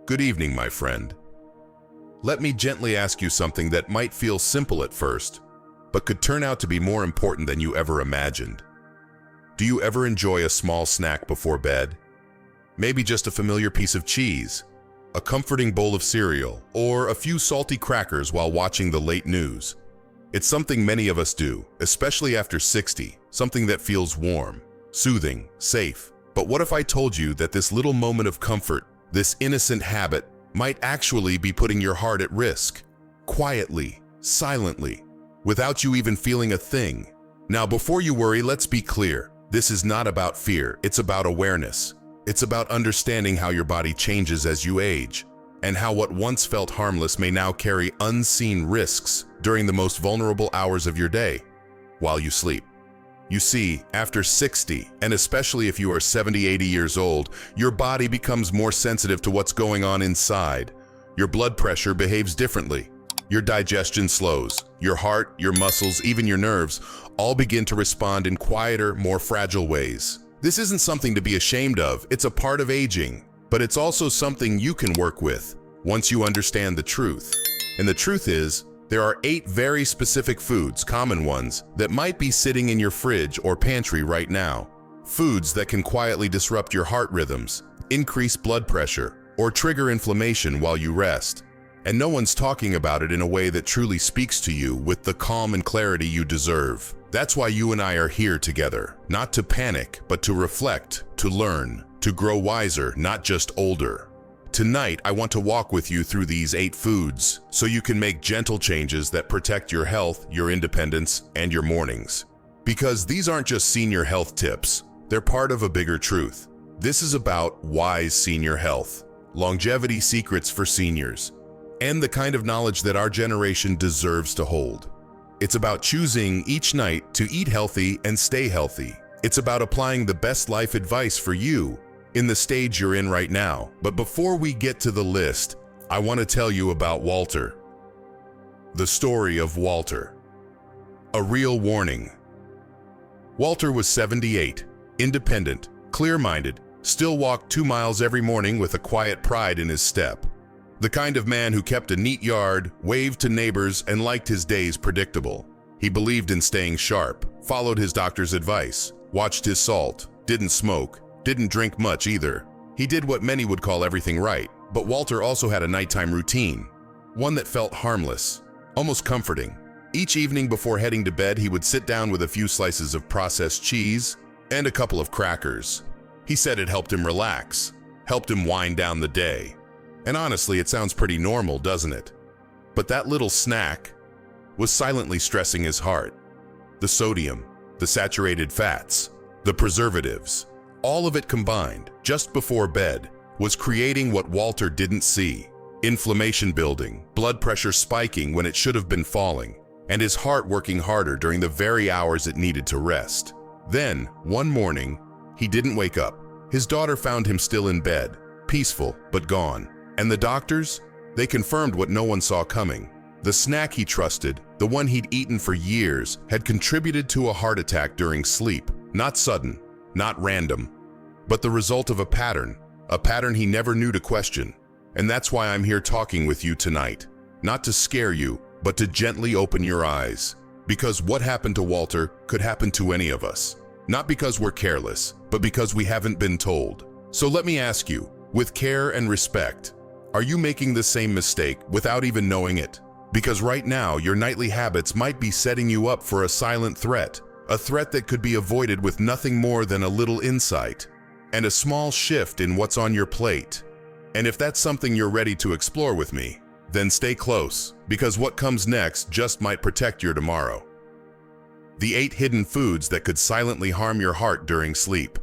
Good evening, my friend. Let me gently ask you something that might feel simple at first, but could turn out to be more important than you ever imagined. Do you ever enjoy a small snack before bed? Maybe just a familiar piece of cheese, a comforting bowl of cereal, or a few salty crackers while watching the late news. It's something many of us do, especially after 60, something that feels warm, soothing, safe. But what if I told you that this little moment of comfort, this innocent habit, might actually be putting your heart at risk? Quietly, silently, without you even feeling a thing. Now, before you worry, let's be clear. This is not about fear, it's about awareness. It's about understanding how your body changes as you age, and how what once felt harmless may now carry unseen risks during the most vulnerable hours of your day, while you sleep. You see, after 60, and especially if you are 70, 80 years old, your body becomes more sensitive to what's going on inside. Your blood pressure behaves differently. Your digestion slows. Your heart, your muscles, even your nerves all begin to respond in quieter, more fragile ways. This isn't something to be ashamed of. It's a part of aging, but it's also something you can work with once you understand the truth. And the truth is, there are 8 very specific foods, common ones, that might be sitting in your fridge or pantry right now. Foods that can quietly disrupt your heart rhythms, increase blood pressure, or trigger inflammation while you rest. And no one's talking about it in a way that truly speaks to you with the calm and clarity you deserve. That's why you and I are here together, not to panic, but to reflect, to learn, to grow wiser, not just older. Tonight, I want to walk with you through these 8 foods so you can make gentle changes that protect your health, your independence, and your mornings. Because these aren't just senior health tips, they're part of a bigger truth. This is about wise senior health, longevity secrets for seniors, and the kind of knowledge that our generation deserves to hold. It's about choosing each night to eat healthy and stay healthy. It's about applying the best life advice for you in the stage you're in right now. But before we get to the list, I want to tell you about Walter. The story of Walter. A real warning. Walter was 78, independent, clear-minded, still walked 2 miles every morning with a quiet pride in his step. The kind of man who kept a neat yard, waved to neighbors, and liked his days predictable. He believed in staying sharp, followed his doctor's advice, watched his salt, didn't smoke, didn't drink much either. He did what many would call everything right, but Walter also had a nighttime routine, one that felt harmless, almost comforting. Each evening before heading to bed, he would sit down with a few slices of processed cheese and a couple of crackers. He said it helped him relax, helped him wind down the day. And honestly, it sounds pretty normal, doesn't it? But that little snack was silently stressing his heart. The sodium, the saturated fats, the preservatives, all of it combined, just before bed, was creating what Walter didn't see. Inflammation building, blood pressure spiking when it should have been falling, and his heart working harder during the very hours it needed to rest. Then, one morning, he didn't wake up. His daughter found him still in bed, peaceful but gone. And the doctors? They confirmed what no one saw coming. The snack he trusted, the one he'd eaten for years, had contributed to a heart attack during sleep. Not sudden, not random, but the result of a pattern he never knew to question. And that's why I'm here talking with you tonight. Not to scare you, but to gently open your eyes. Because what happened to Walter could happen to any of us. Not because we're careless, but because we haven't been told. So let me ask you, with care and respect, are you making the same mistake without even knowing it? Because right now, your nightly habits might be setting you up for a silent threat, a threat that could be avoided with nothing more than a little insight and a small shift in what's on your plate. And if that's something you're ready to explore with me, then stay close, because what comes next just might protect your tomorrow. The 8 hidden foods that could silently harm your heart during sleep.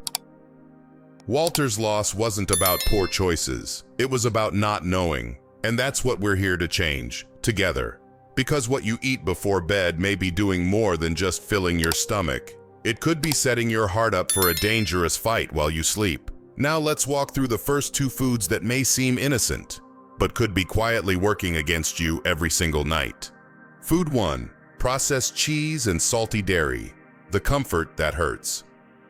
Walter's loss wasn't about poor choices. It was about not knowing. And that's what we're here to change, together. Because what you eat before bed may be doing more than just filling your stomach. It could be setting your heart up for a dangerous fight while you sleep. Now let's walk through the first 2 foods that may seem innocent, but could be quietly working against you every single night. Food 1. Processed cheese and salty dairy. The comfort that hurts.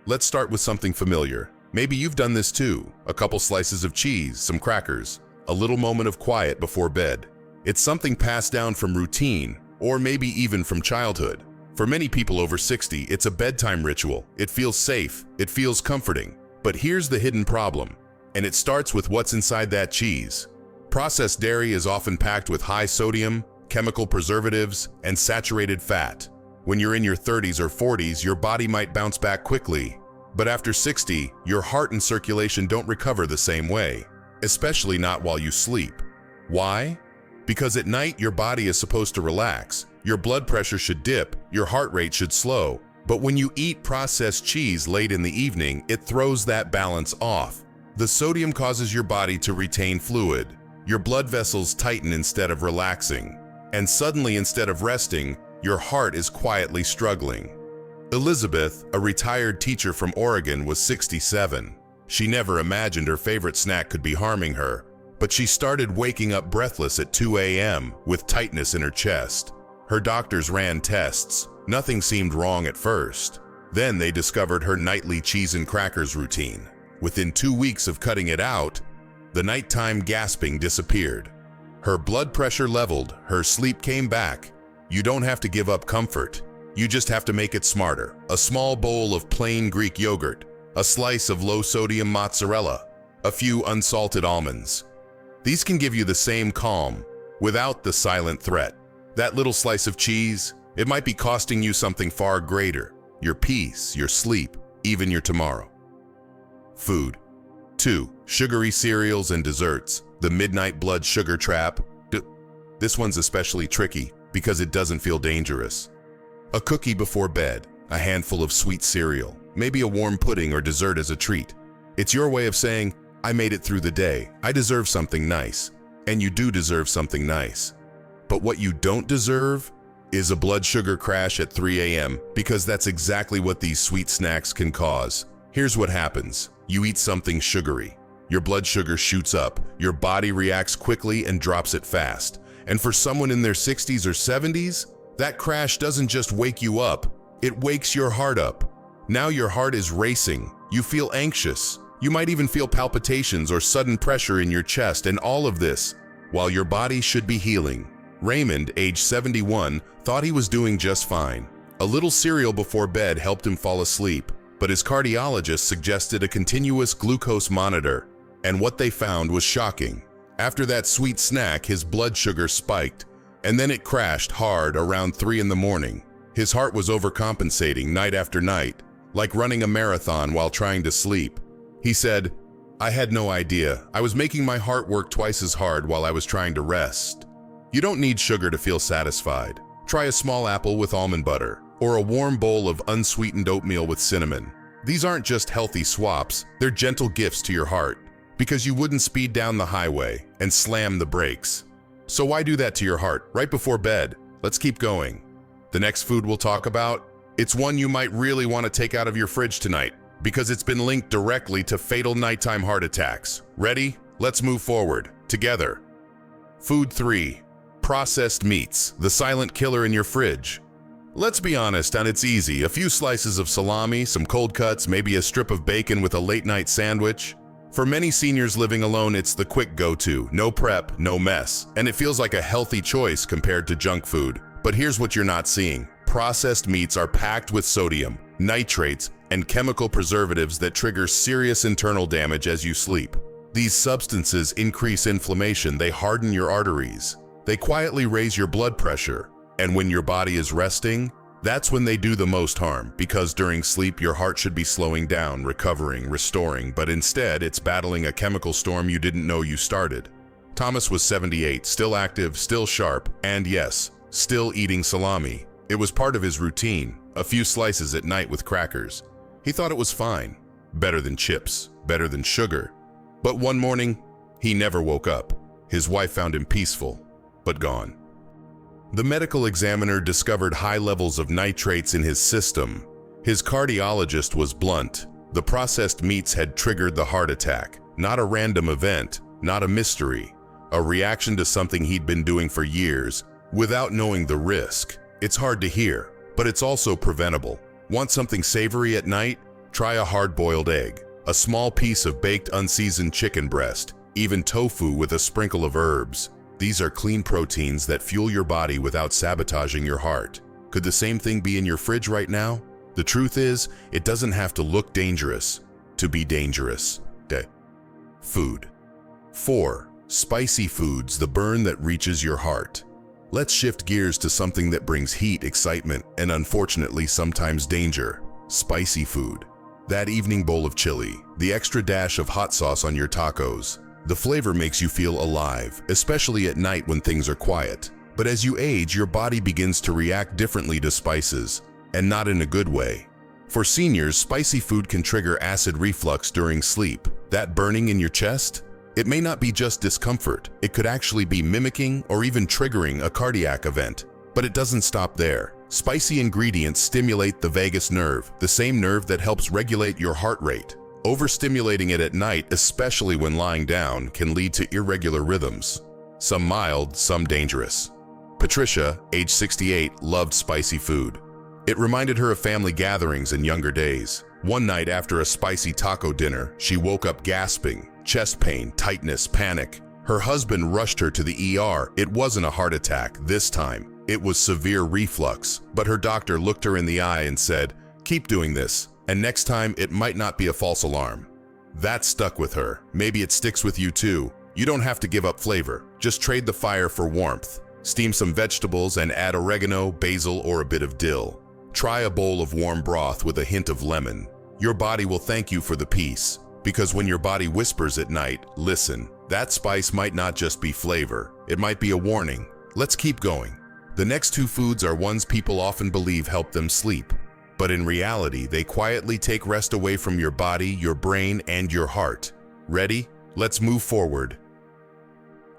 Let's start with something familiar. Maybe you've done this too. A couple slices of cheese, some crackers, a little moment of quiet before bed. It's something passed down from routine, or maybe even from childhood. For many people over 60, it's a bedtime ritual. It feels safe, it feels comforting. But here's the hidden problem, and it starts with what's inside that cheese. Processed dairy is often packed with high sodium, chemical preservatives, and saturated fat. When you're in your 30s or 40s, your body might bounce back quickly. But after 60, your heart and circulation don't recover the same way, especially not while you sleep. Why? Because at night, your body is supposed to relax. Your blood pressure should dip, your heart rate should slow. But when you eat processed cheese late in the evening, it throws that balance off. The sodium causes your body to retain fluid. Your blood vessels tighten instead of relaxing. And suddenly, instead of resting, your heart is quietly struggling. Elizabeth, a retired teacher from Oregon, was 67. She never imagined her favorite snack could be harming her, but she started waking up breathless at 2 a.m. with tightness in her chest. Her doctors ran tests. Nothing seemed wrong at first. Then they discovered her nightly cheese and crackers routine. Within 2 weeks of cutting it out, the nighttime gasping disappeared. Her blood pressure leveled, her sleep came back. You don't have to give up comfort. You just have to make it smarter. A small bowl of plain Greek yogurt, a slice of low-sodium mozzarella, a few unsalted almonds. These can give you the same calm without the silent threat. That little slice of cheese, it might be costing you something far greater: your peace, your sleep, even your tomorrow. Food. 2. Sugary cereals and desserts. The midnight blood sugar trap. This one's especially tricky because it doesn't feel dangerous. A cookie before bed, a handful of sweet cereal, maybe a warm pudding or dessert as a treat. It's your way of saying, I made it through the day. I deserve something nice. And you do deserve something nice. But what you don't deserve is a blood sugar crash at 3 a.m. because that's exactly what these sweet snacks can cause. Here's what happens. You eat something sugary. Your blood sugar shoots up. Your body reacts quickly and drops it fast. And for someone in their 60s or 70s, that crash doesn't just wake you up, it wakes your heart up. Now your heart is racing. You feel anxious. You might even feel palpitations or sudden pressure in your chest, and all of this while your body should be healing. Raymond, age 71, thought he was doing just fine. A little cereal before bed helped him fall asleep, but his cardiologist suggested a continuous glucose monitor, and what they found was shocking. After that sweet snack, his blood sugar spiked, and then it crashed hard around 3 in the morning. His heart was overcompensating night after night, like running a marathon while trying to sleep. He said, I had no idea. I was making my heart work twice as hard while I was trying to rest. You don't need sugar to feel satisfied. Try a small apple with almond butter, or a warm bowl of unsweetened oatmeal with cinnamon. These aren't just healthy swaps, they're gentle gifts to your heart, because you wouldn't speed down the highway and slam the brakes. So why do that to your heart right before bed? Let's keep going. The next food we'll talk about, it's one you might really want to take out of your fridge tonight, because it's been linked directly to fatal nighttime heart attacks. Ready? Let's move forward, together. Food 3. Processed meats, the silent killer in your fridge. Let's be honest, and it's easy. A few slices of salami, some cold cuts, maybe a strip of bacon with a late-night sandwich. For many seniors living alone, it's the quick go-to. No prep, no mess. And it feels like a healthy choice compared to junk food. But here's what you're not seeing. Processed meats are packed with sodium, nitrates, and chemical preservatives that trigger serious internal damage as you sleep. These substances increase inflammation, they harden your arteries. They quietly raise your blood pressure. And when your body is resting, that's when they do the most harm, because during sleep your heart should be slowing down, recovering, restoring, but instead it's battling a chemical storm you didn't know you started. Thomas was 78, still active, still sharp, and yes, still eating salami. It was part of his routine, a few slices at night with crackers. He thought it was fine, better than chips, better than sugar. But one morning, he never woke up. His wife found him peaceful, but gone. The medical examiner discovered high levels of nitrates in his system. His cardiologist was blunt. The processed meats had triggered the heart attack. Not a random event, not a mystery. A reaction to something he'd been doing for years, without knowing the risk. It's hard to hear, but it's also preventable. Want something savory at night? Try a hard-boiled egg. A small piece of baked unseasoned chicken breast. even tofu with a sprinkle of herbs. These are clean proteins that fuel your body without sabotaging your heart. Could the same thing be in your fridge right now? The truth is, it doesn't have to look dangerous to be dangerous. Food. 4. Spicy foods, the burn that reaches your heart. Let's shift gears to something that brings heat, excitement, and unfortunately sometimes danger. Spicy food. That evening bowl of chili, the extra dash of hot sauce on your tacos. The flavor makes you feel alive, especially at night when things are quiet. But as you age, your body begins to react differently to spices, and not in a good way. For seniors, spicy food can trigger acid reflux during sleep. That burning in your chest? It may not be just discomfort. It could actually be mimicking or even triggering a cardiac event. But it doesn't stop there. Spicy ingredients stimulate the vagus nerve, the same nerve that helps regulate your heart rate. Overstimulating it at night, especially when lying down, can lead to irregular rhythms. Some mild, some dangerous. Patricia, age 68, loved spicy food. It reminded her of family gatherings in younger days. One night after a spicy taco dinner, she woke up gasping, chest pain, tightness, panic. Her husband rushed her to the ER. It wasn't a heart attack this time. It was severe reflux, but her doctor looked her in the eye and said, "Keep doing this, and next time it might not be a false alarm." That stuck with her. Maybe it sticks with you too. You don't have to give up flavor. Just trade the fire for warmth. Steam some vegetables and add oregano, basil, or a bit of dill. Try a bowl of warm broth with a hint of lemon. Your body will thank you for the peace, because when your body whispers at night, listen, that spice might not just be flavor. It might be a warning. Let's keep going. The next two foods are ones people often believe help them sleep, but in reality, they quietly take rest away from your body, your brain, and your heart. Ready? Let's move forward.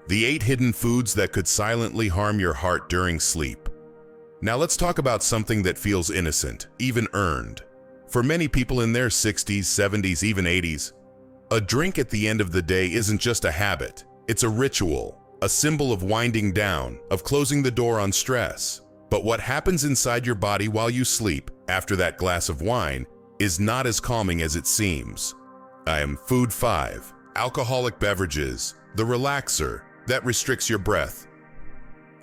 The 8 hidden foods that could silently harm your heart during sleep. Now let's talk about something that feels innocent, even earned. For many people in their 60s, 70s, even 80s, a drink at the end of the day isn't just a habit. It's a ritual, a symbol of winding down, of closing the door on stress. But what happens inside your body while you sleep, after that glass of wine, is not as calming as it seems. Food 5. Alcoholic beverages, the relaxer that restricts your breath.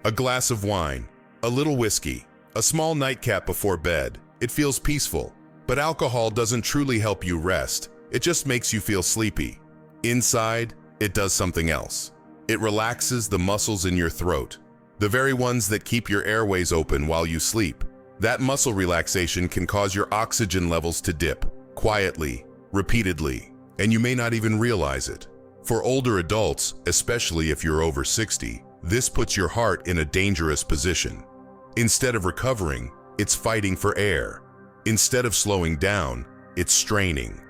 A glass of wine, a little whiskey, a small nightcap before bed. It feels peaceful, but alcohol doesn't truly help you rest. It just makes you feel sleepy. Inside, it does something else. It relaxes the muscles in your throat, the very ones that keep your airways open while you sleep. That muscle relaxation can cause your oxygen levels to dip, quietly, repeatedly, and you may not even realize it. For older adults, especially if you're over 60, this puts your heart in a dangerous position. Instead of recovering, it's fighting for air. Instead of slowing down, it's straining.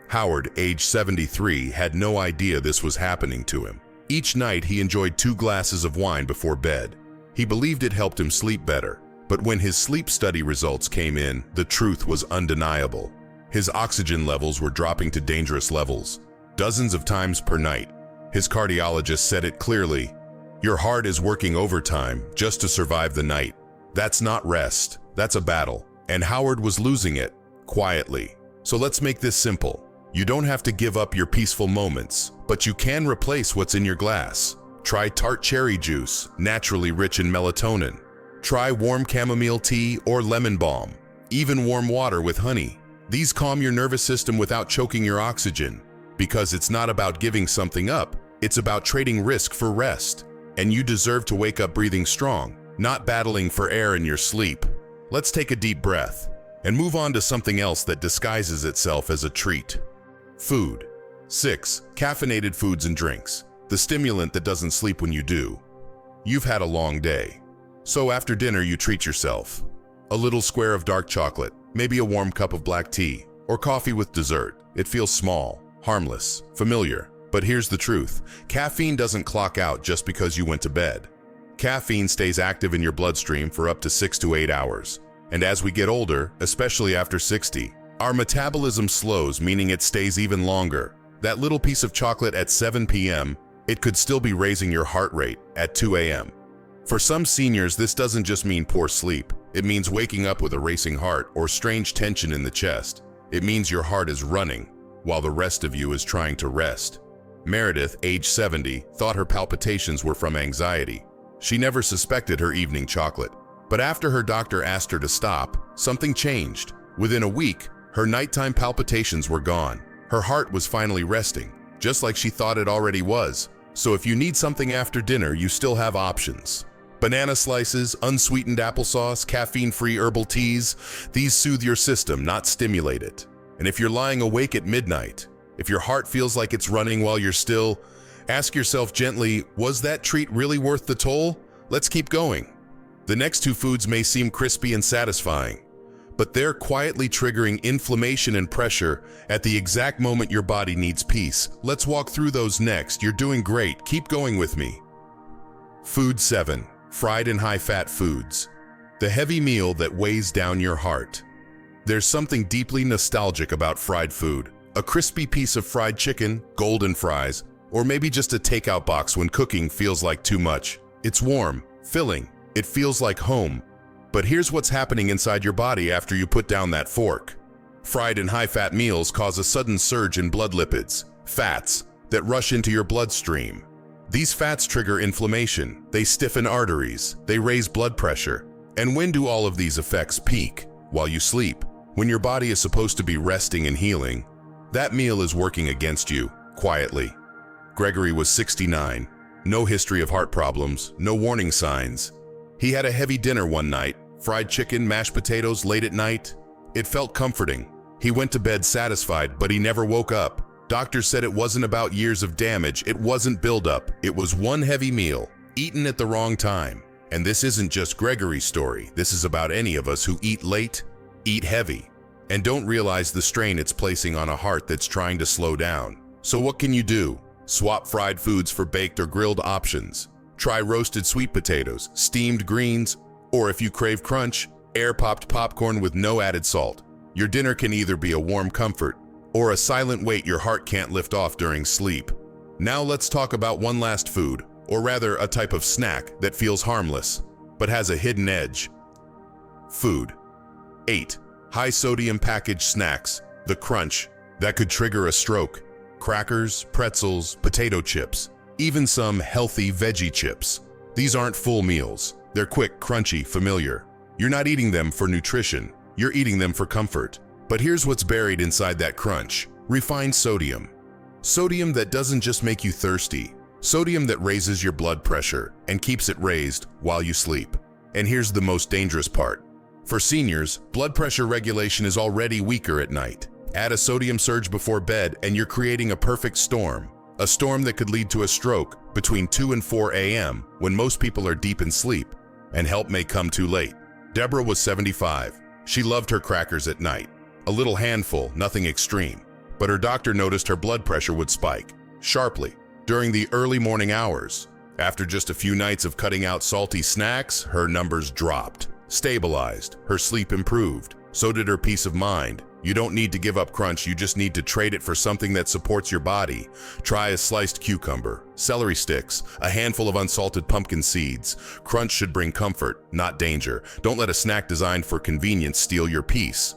Howard, age 73, had no idea this was happening to him. Each night he enjoyed 2 glasses of wine before bed. He believed it helped him sleep better. But when his sleep study results came in, the truth was undeniable. His oxygen levels were dropping to dangerous levels, dozens of times per night. His cardiologist said it clearly, "Your heart is working overtime just to survive the night. That's not rest, that's a battle." And Howard was losing it, quietly. So let's make this simple. You don't have to give up your peaceful moments, but you can replace what's in your glass. Try tart cherry juice, naturally rich in melatonin. Try warm chamomile tea or lemon balm, even warm water with honey. These calm your nervous system without choking your oxygen, because it's not about giving something up, it's about trading risk for rest. And you deserve to wake up breathing strong, not battling for air in your sleep. Let's take a deep breath and move on to something else that disguises itself as a treat. Food. 6. Caffeinated foods and drinks, the stimulant that doesn't sleep when you do. You've had a long day, so after dinner you treat yourself. A little square of dark chocolate, maybe a warm cup of black tea, or coffee with dessert. It feels small, harmless, familiar. But here's the truth. Caffeine doesn't clock out just because you went to bed. Caffeine stays active in your bloodstream for up to 6 to 8 hours. And as we get older, especially after 60, our metabolism slows, meaning it stays even longer. That little piece of chocolate at 7 p.m., it could still be raising your heart rate at 2 a.m. For some seniors, this doesn't just mean poor sleep. It means waking up with a racing heart or strange tension in the chest. It means your heart is running while the rest of you is trying to rest. Meredith, age 70, thought her palpitations were from anxiety. She never suspected her evening chocolate. But after her doctor asked her to stop, something changed. Within a week, her nighttime palpitations were gone. Her heart was finally resting, just like she thought it already was. So if you need something after dinner, you still have options. Banana slices, unsweetened applesauce, caffeine-free herbal teas, these soothe your system, not stimulate it. And if you're lying awake at midnight, if your heart feels like it's running while you're still, ask yourself gently, was that treat really worth the toll? Let's keep going. The next two foods may seem crispy and satisfying, but they're quietly triggering inflammation and pressure at the exact moment your body needs peace. Let's walk through those next. You're doing great. Keep going with me. Food 7. Fried and high-fat foods. The heavy meal that weighs down your heart. There's something deeply nostalgic about fried food. A crispy piece of fried chicken, golden fries, or maybe just a takeout box when cooking feels like too much. It's warm, filling, it feels like home. But here's what's happening inside your body after you put down that fork. Fried and high-fat meals cause a sudden surge in blood lipids, fats, that rush into your bloodstream. These fats trigger inflammation, they stiffen arteries, they raise blood pressure. And when do all of these effects peak? While you sleep. When your body is supposed to be resting and healing, that meal is working against you, quietly. Gregory was 69. No history of heart problems, no warning signs. He had a heavy dinner one night, fried chicken, mashed potatoes late at night. It felt comforting. He went to bed satisfied, but he never woke up. Doctors said it wasn't about years of damage, it wasn't buildup. It was one heavy meal, eaten at the wrong time. And this isn't just Gregory's story. This is about any of us who eat late, eat heavy, and don't realize the strain it's placing on a heart that's trying to slow down. So what can you do? Swap fried foods for baked or grilled options. Try roasted sweet potatoes, steamed greens, or if you crave crunch, air-popped popcorn with no added salt. Your dinner can either be a warm comfort or a silent weight your heart can't lift off during sleep. Now let's talk about one last food, or rather a type of snack that feels harmless, but has a hidden edge. Food. 8. High-sodium packaged snacks, the crunch, that could trigger a stroke. Crackers, pretzels, potato chips, even some healthy veggie chips. These aren't full meals. They're quick, crunchy, familiar. You're not eating them for nutrition, you're eating them for comfort. But here's what's buried inside that crunch. Refined sodium. Sodium that doesn't just make you thirsty. Sodium that raises your blood pressure and keeps it raised while you sleep. And here's the most dangerous part. For seniors, blood pressure regulation is already weaker at night. Add a sodium surge before bed and you're creating a perfect storm. A storm that could lead to a stroke between 2 and 4 a.m. when most people are deep in sleep, and help may come too late. Deborah was 75. She loved her crackers at night. A little handful, nothing extreme. But her doctor noticed her blood pressure would spike, sharply, during the early morning hours. After just a few nights of cutting out salty snacks, her numbers dropped, stabilized, her sleep improved. So did her peace of mind. You don't need to give up crunch, you just need to trade it for something that supports your body. Try a sliced cucumber, celery sticks, a handful of unsalted pumpkin seeds. Crunch should bring comfort, not danger. Don't let a snack designed for convenience steal your peace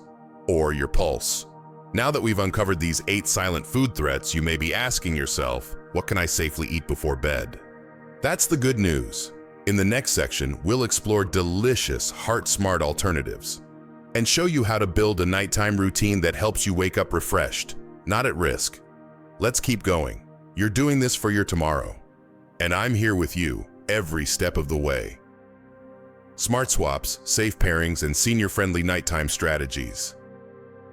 or your pulse. Now that we've uncovered these 8 silent food threats, you may be asking yourself, what can I safely eat before bed? That's the good news. In the next section, we'll explore delicious, heart-smart alternatives and show you how to build a nighttime routine that helps you wake up refreshed, not at risk. Let's keep going. You're doing this for your tomorrow, and I'm here with you every step of the way. Smart swaps, safe pairings, and senior-friendly nighttime strategies.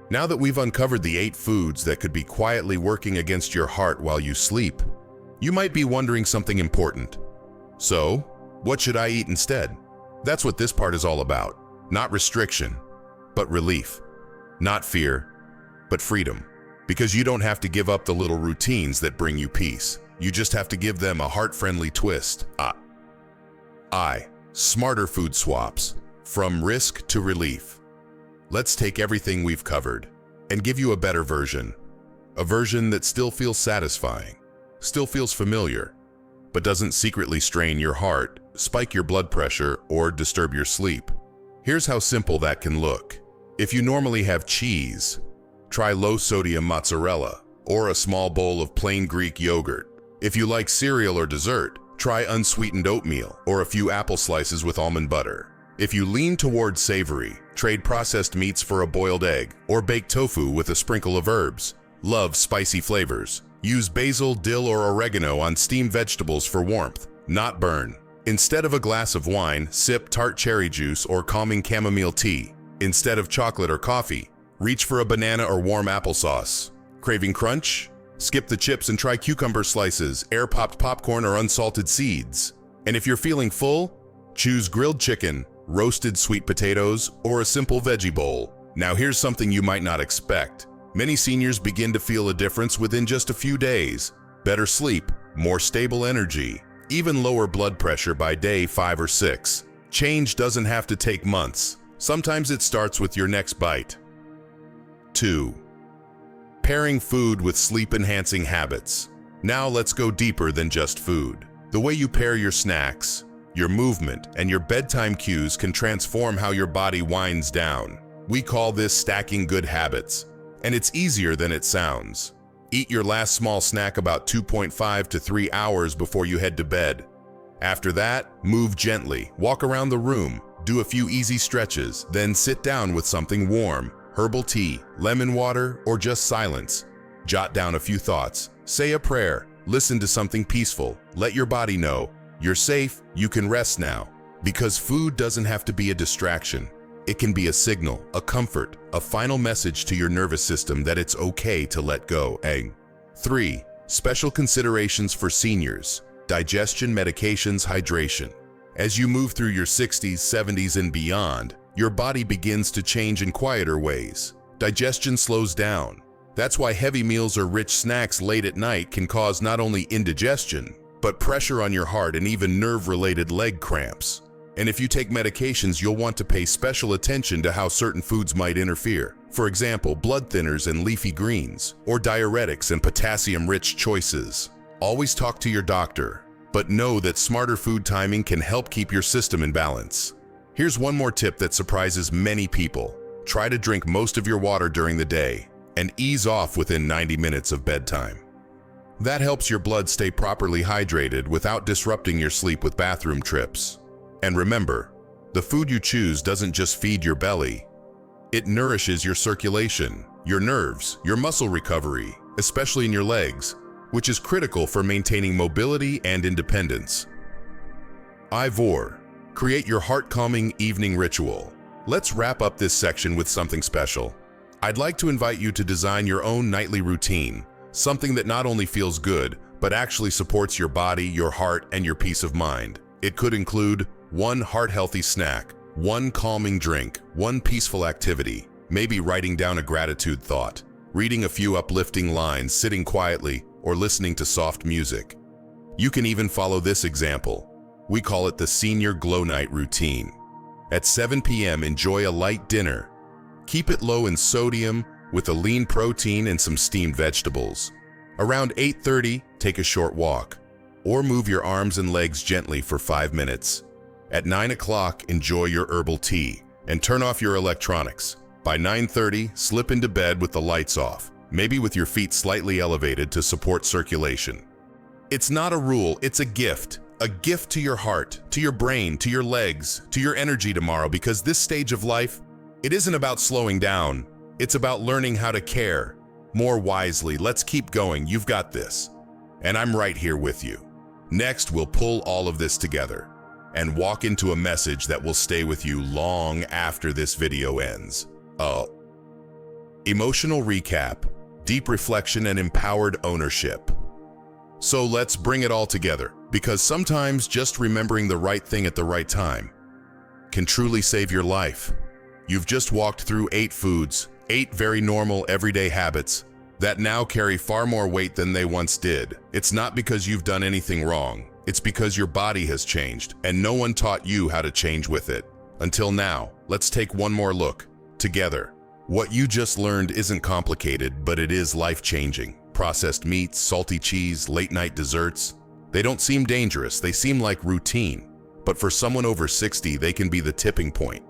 Now that we've uncovered the 8 foods that could be quietly working against your heart while you sleep, you might be wondering something important. So, what should I eat instead? That's what this part is all about. Not restriction, but relief. Not fear, but freedom. Because you don't have to give up the little routines that bring you peace. You just have to give them a heart-friendly twist. Smarter food swaps. From risk to relief. Let's take everything we've covered and give you a better version. A version that still feels satisfying, still feels familiar, but doesn't secretly strain your heart, spike your blood pressure, or disturb your sleep. Here's how simple that can look. If you normally have cheese, try low-sodium mozzarella or a small bowl of plain Greek yogurt. If you like cereal or dessert, try unsweetened oatmeal or a few apple slices with almond butter. If you lean toward savory, trade processed meats for a boiled egg or baked tofu with a sprinkle of herbs. Love spicy flavors. Use basil, dill, or oregano on steamed vegetables for warmth, not burn. Instead of a glass of wine, sip tart cherry juice or calming chamomile tea. Instead of chocolate or coffee, reach for a banana or warm applesauce. Craving crunch? Skip the chips and try cucumber slices, air-popped popcorn, or unsalted seeds. And if you're feeling full, choose grilled chicken, roasted sweet potatoes, or a simple veggie bowl. Now here's something you might not expect. Many seniors begin to feel a difference within just a few days. Better sleep, more stable energy, even lower blood pressure by day 5 or 6. Change doesn't have to take months. Sometimes it starts with your next bite. 2. Pairing food with sleep-enhancing habits. Now let's go deeper than just food. The way you pair your snacks, your movement, and your bedtime cues can transform how your body winds down. We call this stacking good habits. And it's easier than it sounds. Eat your last small snack about 2.5 to 3 hours before you head to bed. After that, move gently, walk around the room, do a few easy stretches, then sit down with something warm, herbal tea, lemon water, or just silence. Jot down a few thoughts, say a prayer, listen to something peaceful, let your body know you're safe, you can rest now. Because food doesn't have to be a distraction. It can be a signal, a comfort, a final message to your nervous system that it's okay to let go. 3. Special considerations for seniors. Digestion, medications, hydration. As you move through your 60s, 70s, and beyond, your body begins to change in quieter ways. Digestion slows down. That's why heavy meals or rich snacks late at night can cause not only indigestion, but pressure on your heart and even nerve-related leg cramps. And if you take medications, you'll want to pay special attention to how certain foods might interfere. For example, blood thinners and leafy greens, or diuretics and potassium-rich choices. Always talk to your doctor, but know that smarter food timing can help keep your system in balance. Here's one more tip that surprises many people. Try to drink most of your water during the day and ease off within 90 minutes of bedtime. That helps your blood stay properly hydrated without disrupting your sleep with bathroom trips. And remember, the food you choose doesn't just feed your belly. It nourishes your circulation, your nerves, your muscle recovery, especially in your legs, which is critical for maintaining mobility and independence. Ivor, create your heart-calming evening ritual. Let's wrap up this section with something special. I'd like to invite you to design your own nightly routine, something that not only feels good, but actually supports your body, your heart, and your peace of mind. It could include 1 heart-healthy snack, 1 calming drink, 1 peaceful activity, maybe writing down a gratitude thought, reading a few uplifting lines, sitting quietly, or listening to soft music. You can even follow this example. We call it the Senior Glow Night routine. At 7 p.m., enjoy a light dinner. Keep it low in sodium with a lean protein and some steamed vegetables. Around 8:30, take a short walk, or move your arms and legs gently for 5 minutes. At 9 o'clock, enjoy your herbal tea and turn off your electronics. By 9:30, slip into bed with the lights off, maybe with your feet slightly elevated to support circulation. It's not a rule, it's a gift to your heart, to your brain, to your legs, to your energy tomorrow, because this stage of life, it isn't about slowing down, it's about learning how to care more wisely. Let's keep going, you've got this. And I'm right here with you. Next, we'll pull all of this together and walk into a message that will stay with you long after this video ends. Emotional recap, deep reflection, and empowered ownership. So let's bring it all together, because sometimes just remembering the right thing at the right time can truly save your life. You've just walked through 8 foods, 8 very normal everyday habits that now carry far more weight than they once did. It's not because you've done anything wrong. It's because your body has changed, and no one taught you how to change with it. Until now, let's take one more look together. What you just learned isn't complicated, but it is life-changing. Processed meats, salty cheese, late-night desserts. They don't seem dangerous, they seem like routine. But for someone over 60, they can be the tipping point.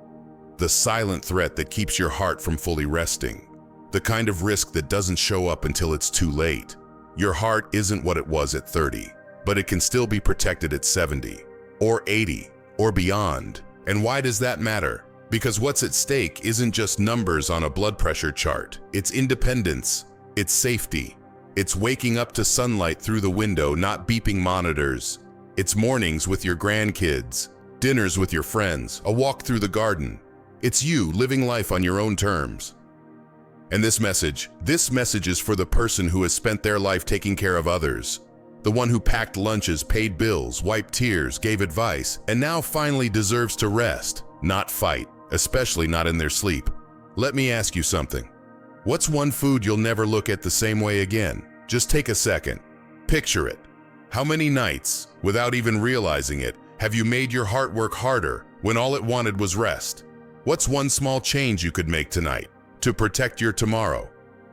The silent threat that keeps your heart from fully resting. The kind of risk that doesn't show up until it's too late. Your heart isn't what it was at 30, but it can still be protected at 70, or 80, or beyond. And why does that matter? Because what's at stake isn't just numbers on a blood pressure chart. It's independence, it's safety, it's waking up to sunlight through the window, not beeping monitors. It's mornings with your grandkids, dinners with your friends, a walk through the garden. It's you living life on your own terms. And this message is for the person who has spent their life taking care of others. The one who packed lunches, paid bills, wiped tears, gave advice, and now finally deserves to rest, not fight, especially not in their sleep. Let me ask you something. What's one food you'll never look at the same way again? Just take a second. Picture it. How many nights, without even realizing it, have you made your heart work harder when all it wanted was rest? What's one small change you could make tonight to protect your tomorrow?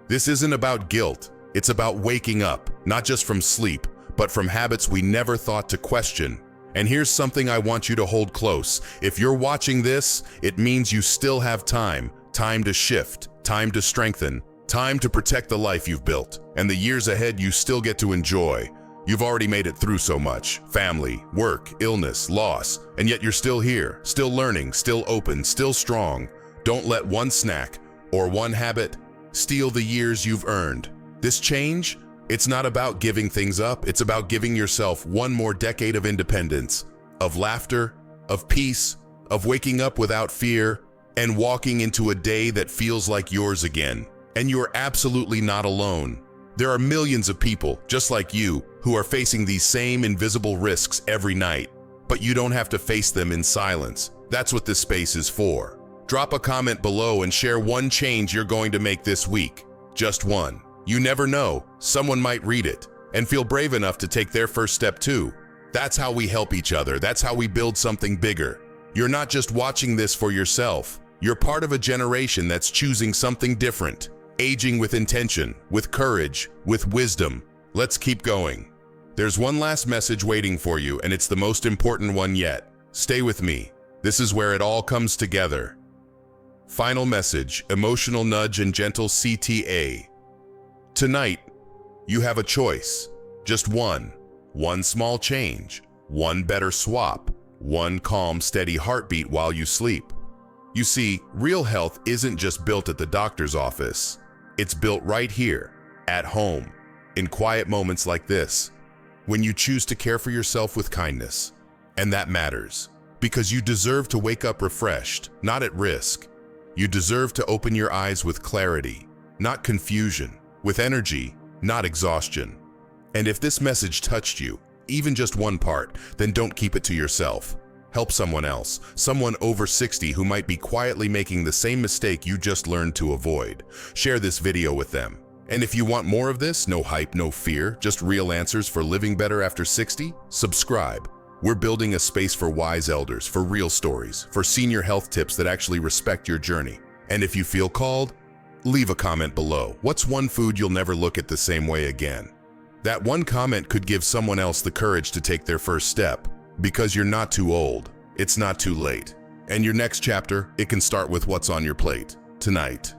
This isn't about guilt. It's about waking up, not just from sleep, but from habits we never thought to question. And here's something I want you to hold close. If you're watching this, it means you still have time to shift, time to strengthen, time to protect the life you've built, and the years ahead you still get to enjoy. You've already made it through so much: family, work, illness, loss, and yet you're still here, still learning, still open, still strong. Don't let one snack or one habit steal the years you've earned. This change, it's not about giving things up, it's about giving yourself one more decade of independence, of laughter, of peace, of waking up without fear, and walking into a day that feels like yours again. And you're absolutely not alone. There are millions of people, just like you, who are facing these same invisible risks every night, but you don't have to face them in silence. That's what this space is for. Drop a comment below and share one change you're going to make this week. Just one. You never know, someone might read it and feel brave enough to take their first step too. That's how we help each other. That's how we build something bigger. You're not just watching this for yourself. You're part of a generation that's choosing something different, aging with intention, with courage, with wisdom. Let's keep going. There's one last message waiting for you, and it's the most important one yet. Stay with me. This is where it all comes together. Final message, emotional nudge and gentle CTA. Tonight, you have a choice. Just one small change, one better swap, one calm, steady heartbeat while you sleep. You see, real health isn't just built at the doctor's office. It's built right here, at home, in quiet moments like this, when you choose to care for yourself with kindness. And that matters, because you deserve to wake up refreshed, not at risk. You deserve to open your eyes with clarity, not confusion, with energy, not exhaustion. And if this message touched you, even just one part, then don't keep it to yourself. Help someone else, someone over 60 who might be quietly making the same mistake you just learned to avoid. Share this video with them. And if you want more of this, no hype, no fear, just real answers for living better after 60, subscribe. We're building a space for wise elders, for real stories, for senior health tips that actually respect your journey. And if you feel called, leave a comment below. What's one food you'll never look at the same way again? That one comment could give someone else the courage to take their first step. Because you're not too old, it's not too late. And your next chapter, it can start with what's on your plate tonight.